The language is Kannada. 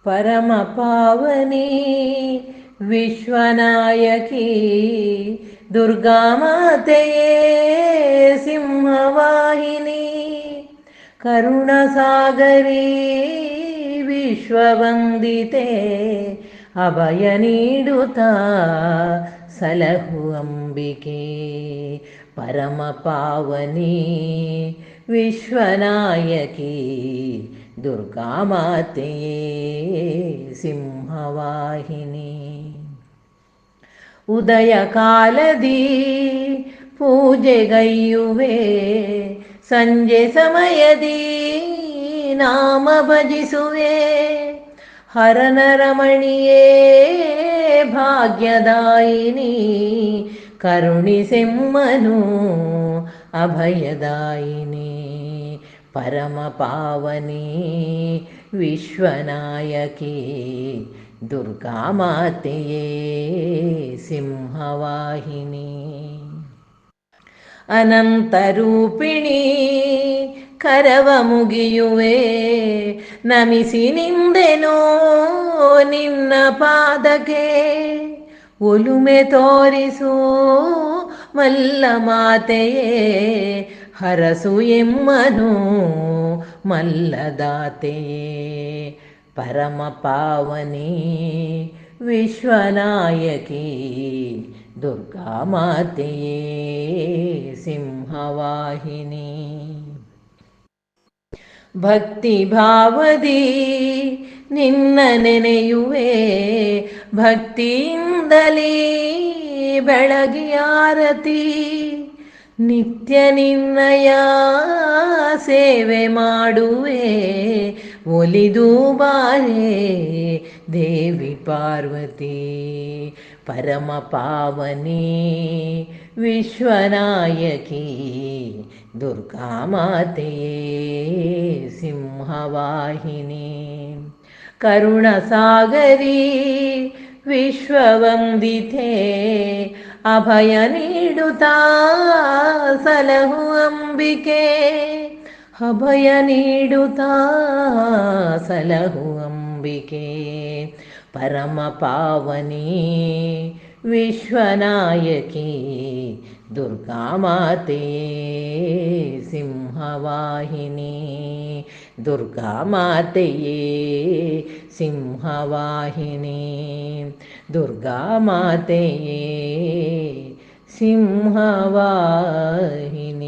ಪರಮ ಪಾವನಿ ವಿಶ್ವನಾಯಕಿ ದುರ್ಗಾಮಾತೆಯೇ ಸಿಂಹವಾಹಿನಿ ಕರುಣಸಾಗರಿ ವಿಶ್ವವಂದಿತೆ ಅಭಯ ನೀಡುತ್ತಾ ಸಲಹು ಅಂಬಿಕೆ ಪರಮ ಪಾವನಿ ವಿಶ್ವನಾಯಕಿ ದುರ್ಗಾಮಾತೆಯೇ ಸಿಂಹವಾಹಿನಿ ಉದಯ ಕಾಲದಿ ಪೂಜೆಗೈಯುವೆ ಸಂಜೆ ಸಮಯದಿ ನಾಮ ಭಜಿಸುವೆ ಹರನ ರಮಣಿಯೇ ಭಾಗ್ಯದಾಯಿನಿ ಕರುಣಿಸೆಮ್ಮನು ಅಭಯದಾಯಿನಿ ಪರಮ ಪಾವನಿ ವಿಶ್ವನಾಯಕಿ ದುರ್ಗಾಮಾತೆಯೇ ಸಿಂಹವಾಹಿನಿ ಅನಂತರೂಪಿಣಿ ಕರವ ಮುಗಿಯುವೆ ನಮಿಸಿ ನಿಂದೆನೋ ನಿನ್ನ ಪಾದಕ್ಕೆ ಒಲುಮೆ ತೋರಿಸು ಮಲ್ಲ ಮಾತೆಯೇ ಹರಸು ಎಮ್ಮನು ಮಲ್ಲದಾತೆಯೇ ಪರಮ ಪಾವನಿ ವಿಶ್ವನಾಯಕಿ ದುರ್ಗಾಮಾತೆಯೇ ಸಿಂಹವಾಹಿನಿ ಭಕ್ತಿ ಭಾವದಿ ನಿನ್ನ ನೆನೆಯುವೆ ಭಕ್ತಿಯಿಂದಲೇ ಬೆಳಗಿ ಆರತಿ ನಿತ್ಯ ನಿನ್ನಯ ಸೇವೆ ಮಾಡುವೆ ಒಲಿದು ಬಾರೆ ದೇವಿ ಪಾರ್ವತಿ ಪರಮ ಪಾವನಿ ವಿಶ್ವನಾಯಕಿ ದುರ್ಗಾಮಾತೆಯೇ ಸಿಂಹವಾಹಿನಿ ಕರುಣಸಾಗರಿ ವಿಶ್ವವಂದಿತೆ ಅಭಯ ನೀಡುತ್ತಾ ಸಲಹು ಅಂಬಿಕೆ ಅಭಯ ನೀಡುತ್ತಾ ಸಲಹು ಅಂಬಿಕೆ ಪರಮ ಪಾವನಿ ವಿಶ್ವನಾಯಕಿ ದುರ್ಗಾಮಾತೆಯೇ ಸಿಂಹವಾಹಿನಿ ದುರ್ಗಾಮಾತೆಯೇ ಸಿಂಹವಾಹಿನಿ ದುರ್ಗಾಮಾತೆಯೇ ಸಿಂಹವಾಹಿನಿ